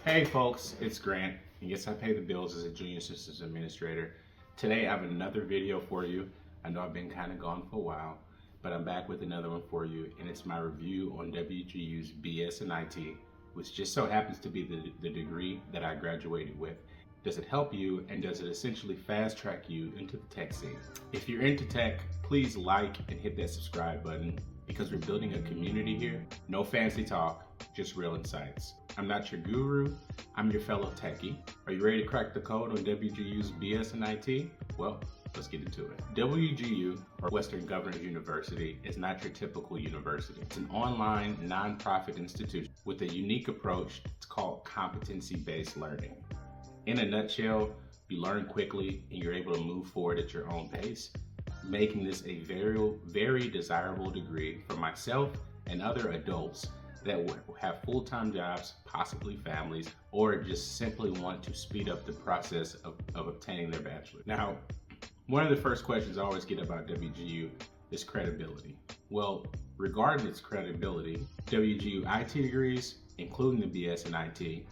Hey folks, it's Grant, and yes, I pay the bills as a junior systems administrator. Today I have another video for you. I know I've been kind of gone for a while, but I'm back with another one for you, and it's my review on WGU's BS in IT, which just so happens to be the degree that I graduated with. Does it help you, and does it essentially fast track you into the tech scene? If you're into tech, please like and hit that subscribe button, because we're building a community here. No fancy talk, just real insights. I'm not your guru, I'm your fellow techie. Are you ready to crack the code on WGU's BS in IT? Well, let's get into it. WGU, or Western Governors University, is not your typical university. It's an online, nonprofit institution with a unique approach. It's called competency-based learning. In a nutshell, you learn quickly and you're able to move forward at your own pace, making this a very desirable degree for myself and other adults that have full-time jobs, possibly families, or just simply want to speed up the process of obtaining their bachelor. Now, one of the first questions I always get about WGU is credibility. Well, regarding its credibility, WGU IT degrees, including the BS in IT,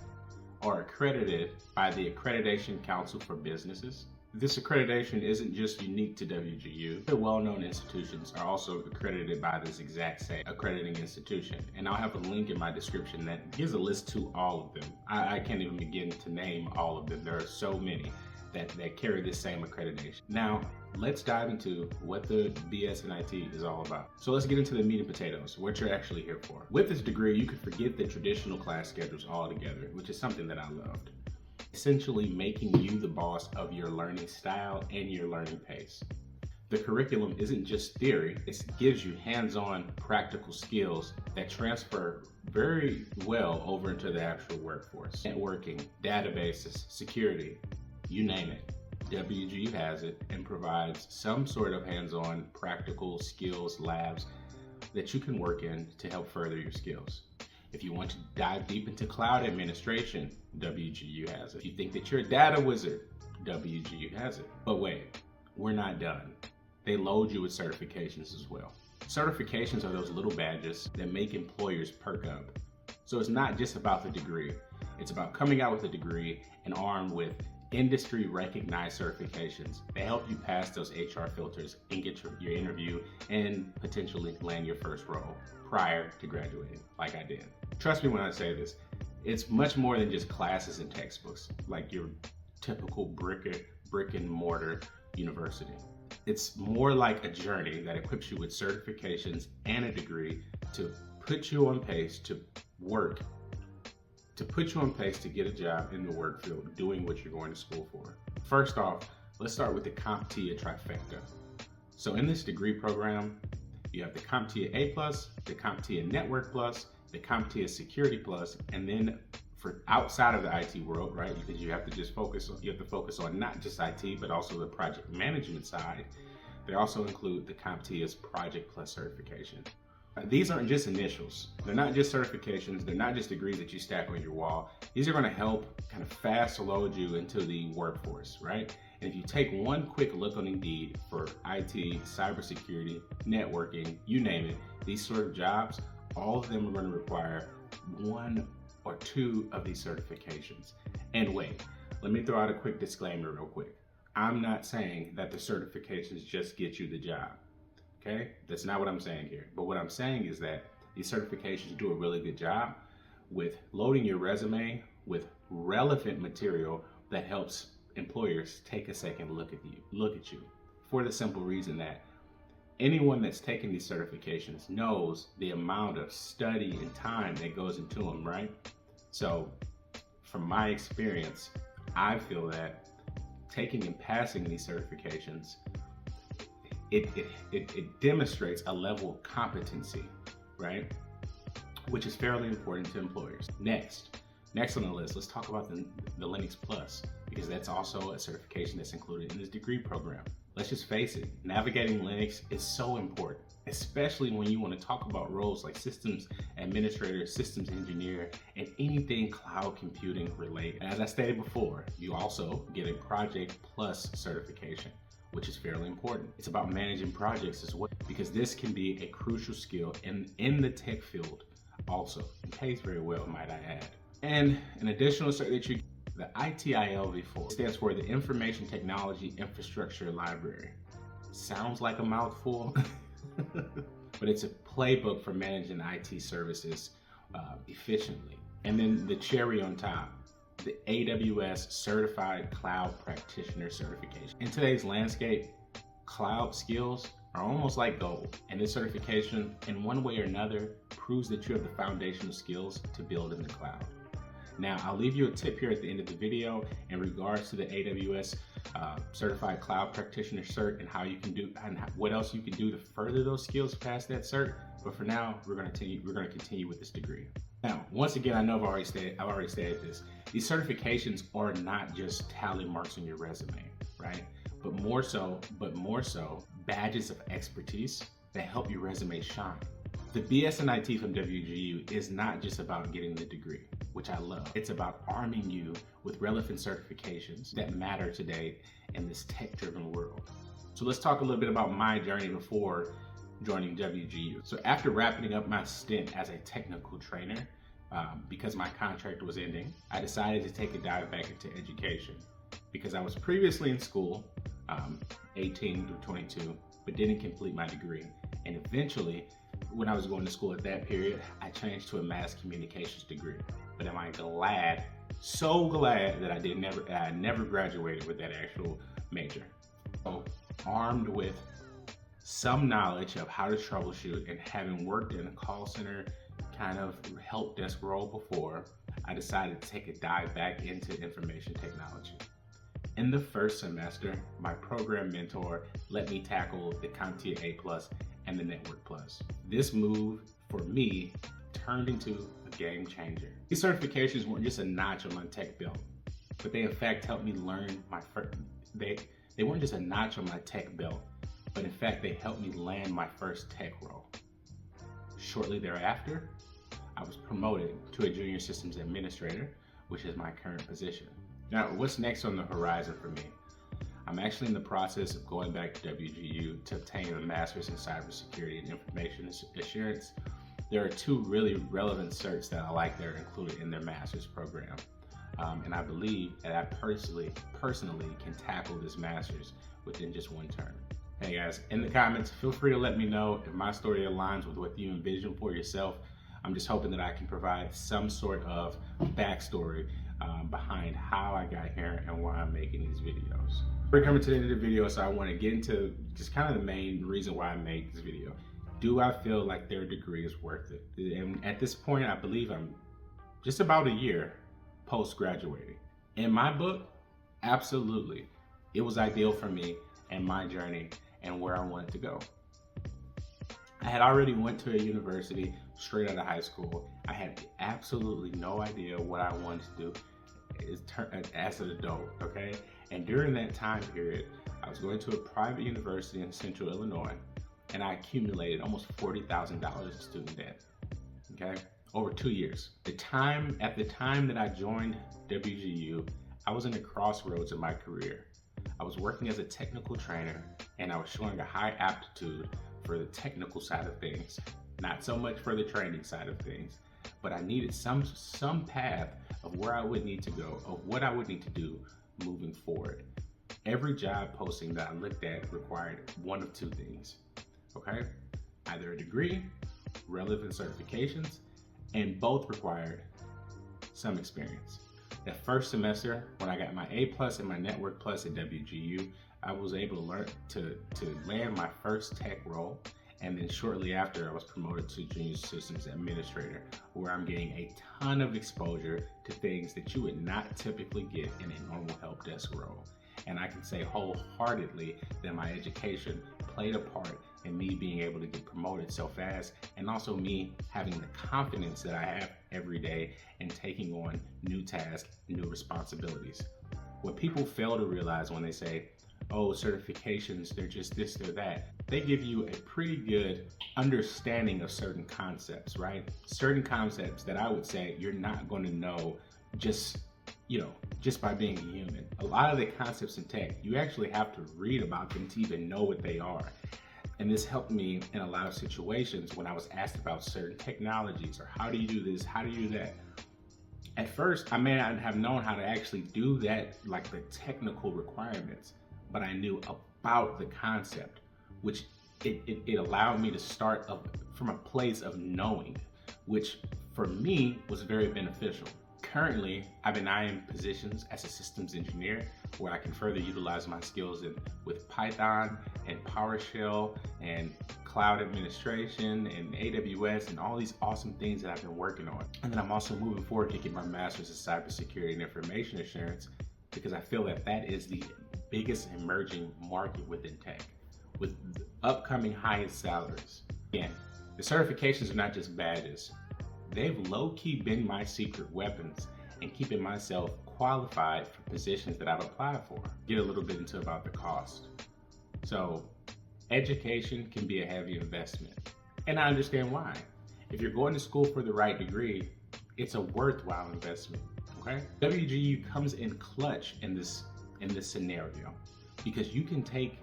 are accredited by the Accreditation Council for Businesses. This accreditation isn't just unique to WGU. The well-known institutions are also accredited by this exact same accrediting institution. And I'll have a link in my description that gives a list to all of them. I can't even begin to name all of them. There are so many that carry this same accreditation. Now, let's dive into what the BS in IT is all about. So let's get into the meat and potatoes, what you're actually here for. With this degree, you can forget the traditional class schedules altogether, which is something that I loved. Essentially making you the boss of your learning style and your learning pace. The curriculum isn't just theory, it gives you hands-on practical skills that transfer very well over into the actual workforce. Networking, databases, security, you name it. WGU has it and provides some sort of hands-on practical skills labs that you can work in to help further your skills. If you want to dive deep into cloud administration, WGU has it. If you think that you're a data wizard, WGU has it. But wait, we're not done. They load you with certifications as well. Certifications are those little badges that make employers perk up. So it's not just about the degree. It's about coming out with a degree and armed with industry recognized certifications that help you pass those HR filters and get your interview and potentially land your first role prior to graduating, like I did. Trust me when I say this, it's much more than just classes and textbooks, like your typical brick and mortar university. It's more like a journey that equips you with certifications and a degree to put you on pace to work, to put you on pace to get a job in the work field, doing what you're going to school for. First off, let's start with the CompTIA trifecta. So in this degree program, you have the CompTIA A+, the CompTIA Network Plus, the CompTIA Security Plus, and then for outside of the IT world, right? Because you have to focus on not just IT, but also the project management side. They also include the CompTIA's Project Plus certification. These aren't just initials. They're not just certifications. They're not just degrees that you stack on your wall. These are going to help kind of fast load you into the workforce, right? And if you take one quick look on Indeed for IT, cybersecurity, networking, you name it, these sort of jobs, all of them are going to require one or two of these certifications. And wait, let me throw out a quick disclaimer real quick. I'm not saying that the certifications just get you the job. Okay, that's not what I'm saying here. But what I'm saying is that these certifications do a really good job with loading your resume with relevant material that helps employers take a second look at you, for the simple reason that anyone that's taking these certifications knows the amount of study and time that goes into them, right? So from my experience, I feel that taking and passing these certifications, it demonstrates a level of competency, right? Which is fairly important to employers. Next on the list, let's talk about the Linux Plus, because that's also a certification that's included in this degree program. Let's just face it, navigating Linux is so important, especially when you want to talk about roles like systems administrator, systems engineer, and anything cloud computing related. As I stated before, you also get a Project Plus certification, which is fairly important. It's about managing projects as well, because this can be a crucial skill in the tech field also. It pays very well, might I add. And an additional cert that you get, the ITIL-V4, stands for the Information Technology Infrastructure Library. Sounds like a mouthful, but it's a playbook for managing IT services efficiently. And then the cherry on top, the AWS Certified Cloud Practitioner Certification. In today's landscape, cloud skills are almost like gold, and this certification, in one way or another, proves that you have the foundational skills to build in the cloud. Now, I'll leave you a tip here at the end of the video in regards to the AWS Certified Cloud Practitioner Cert and how you can do and what else you can do to further those skills past that cert. But for now, we're going to continue with this degree. Now, once again, I know I've already stated this. These certifications are not just tally marks on your resume, right? But more so, badges of expertise that help your resume shine. The BSIT from WGU is not just about getting the degree, which I love. It's about arming you with relevant certifications that matter today in this tech-driven world. So let's talk a little bit about my journey before joining WGU. So after wrapping up my stint as a technical trainer, because my contract was ending, I decided to take a dive back into education because I was previously in school, 18 through 22, but didn't complete my degree. And eventually, when I was going to school at that period, I changed to a mass communications degree. But am I glad, so glad that I never graduated with that actual major. So armed with some knowledge of how to troubleshoot and having worked in a call center kind of help desk role before, I decided to take a dive back into information technology. In the first semester, my program mentor let me tackle the CompTIA A+ and the Network Plus. This move, for me, turned into a game changer. These certifications weren't just a notch on my tech belt, but they in fact helped me learn my first, they weren't just a notch on my tech belt, but in fact they helped me land my first tech role. Shortly thereafter, I was promoted to a junior systems administrator, which is my current position. Now, what's next on the horizon for me? I'm actually in the process of going back to WGU to obtain a master's in cybersecurity and information assurance. There are two really relevant certs that I like that are included in their master's program. And I believe that I personally can tackle this master's within just one term. Hey guys, in the comments, feel free to let me know if my story aligns with what you envision for yourself. I'm just hoping that I can provide some sort of backstory behind how I got here and why I'm making these videos. We're coming to the end of the video, so I want to get into just kind of the main reason why I made this video. Do I feel like their degree is worth it? And at this point, I believe I'm just about a year post-graduating. In my book, absolutely. It was ideal for me and my journey and where I wanted to go. I had already went to a university straight out of high school. I had absolutely no idea what I wanted to do as an adult, okay? And during that time period, I was going to a private university in Central Illinois, and I accumulated almost $40,000 in student debt, okay? Over 2 years. At the time that I joined WGU, I was in a crossroads in my career. I was working as a technical trainer, and I was showing a high aptitude for the technical side of things, not so much for the training side of things, but I needed some path of where I would need to go, of what I would need to do moving forward. Every job posting that I looked at required one of two things, okay? Either a degree, relevant certifications, and both required some experience. That first semester, when I got my A+ and my Network Plus at WGU, I was able to learn to land my first tech role, and then shortly after, I was promoted to Junior Systems Administrator, where I'm getting a ton of exposure to things that you would not typically get in a normal help desk role. And I can say wholeheartedly that my education played a part in me being able to get promoted so fast, and also me having the confidence that I have every day in taking on new tasks, new responsibilities. What people fail to realize when they say, oh, certifications, they're just this, they're that. They give you a pretty good understanding of certain concepts, right? Certain concepts that I would say you're not going to know just by being a human. A lot of the concepts in tech, you actually have to read about them to even know what they are. And this helped me in a lot of situations when I was asked about certain technologies or how do you do this, how do you do that. At first, I may not have known how to actually do that, like the technical requirements, but I knew about the concept, which it allowed me to start from a place of knowing, which for me was very beneficial. Currently, I've been eyeing positions as a systems engineer where I can further utilize my skills with Python and PowerShell and cloud administration and AWS and all these awesome things that I've been working on. And then I'm also moving forward to get my master's in cybersecurity and information assurance, because I feel that that is the biggest emerging market within tech, with upcoming highest salaries. Again, the certifications are not just badges. They've low-key been my secret weapons in keeping myself qualified for positions that I've applied for. Get a little bit into about the cost. So, education can be a heavy investment, and I understand why. If you're going to school for the right degree, it's a worthwhile investment, okay? WGU comes in clutch in this scenario, because you can take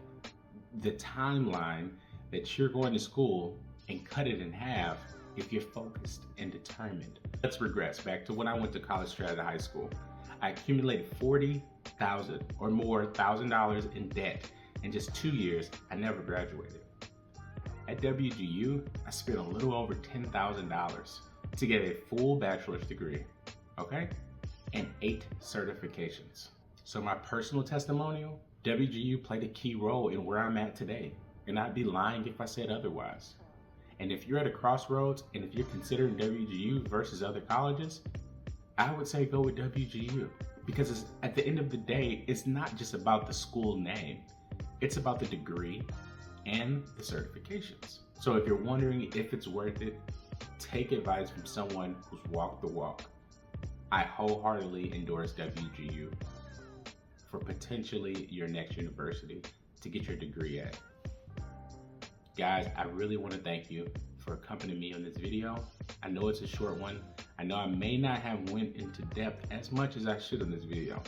the timeline that you're going to school and cut it in half if you're focused and determined. Let's regress back to when I went to college straight out of high school. I accumulated $40,000 or more in debt in just 2 years. I never graduated. At WGU, I spent a little over $10,000 to get a full bachelor's degree, okay? And 8 certifications. So my personal testimonial, WGU played a key role in where I'm at today, and I'd be lying if I said otherwise. And if you're at a crossroads, and if you're considering WGU versus other colleges, I would say go with WGU, because at the end of the day, it's not just about the school name. It's about the degree and the certifications. So if you're wondering if it's worth it, take advice from someone who's walked the walk. I wholeheartedly endorse WGU for potentially your next university to get your degree at. Guys, I really want to thank you for accompanying me on this video. I know it's a short one. I know I may not have went into depth as much as I should in this video,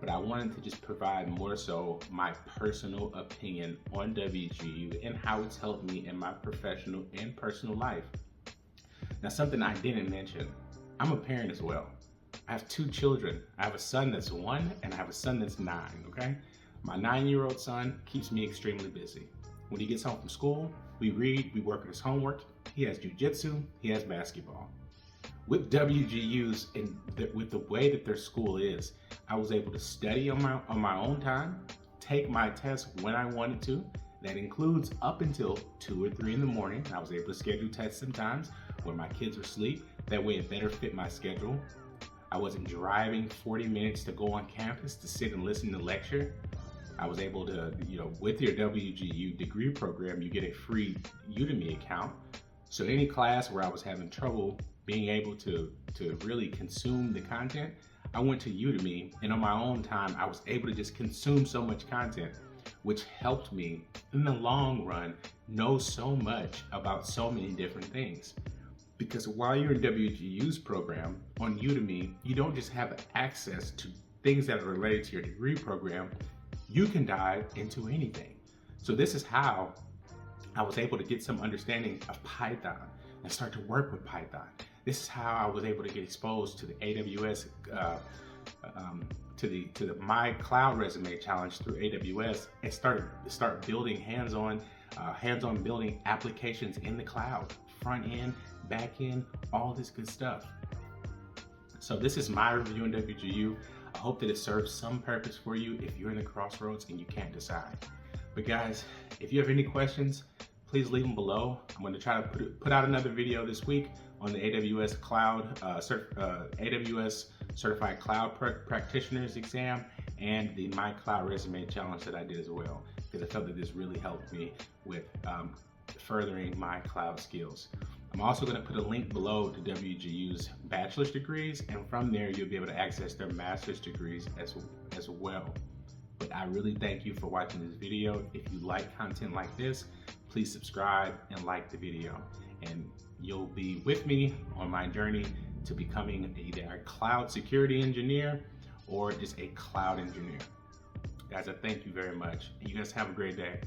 but I wanted to just provide more so my personal opinion on WGU and how it's helped me in my professional and personal life. Now, something I didn't mention, I'm a parent as well. I have 2 children. I have a son that's 1 and I have a son that's 9, okay? My 9-year-old son keeps me extremely busy. When he gets home from school, we read, we work on his homework. He has jujitsu, he has basketball. With WGU's and with the way that their school is, I was able to study on my own time, take my tests when I wanted to. That includes up until 2 or 3 in the morning. I was able to schedule tests sometimes when my kids were asleep. That way it better fit my schedule. I wasn't driving 40 minutes to go on campus to sit and listen to lecture. I was able to, with your WGU degree program, you get a free Udemy account. So any class where I was having trouble being able to really consume the content, I went to Udemy, and on my own time, I was able to just consume so much content, which helped me in the long run know so much about so many different things. Because while you're in WGU's program on Udemy, you don't just have access to things that are related to your degree program, you can dive into anything. So this is how I was able to get some understanding of Python and start to work with Python. This is how I was able to get exposed to the AWS, to the My Cloud Resume Challenge through AWS, and start building hands-on building applications in the cloud, front end, back end, all this good stuff. So this is my review on WGU. I hope that it serves some purpose for you if you're in the crossroads and you can't decide. But guys, if you have any questions, please leave them below. I'm going to try to put out another video this week on the AWS AWS Certified Cloud Practitioners exam and the My Cloud Resume Challenge that I did as well, because I felt that this really helped me with furthering my cloud skills. I'm also going to put a link below to WGU's bachelor's degrees, and from there you'll be able to access their master's degrees as well. But I really thank you for watching this video. If you like content like this, please subscribe and like the video, and you'll be with me on my journey to becoming either a cloud security engineer or just a cloud engineer. Guys, I thank you very much. You guys have a great day.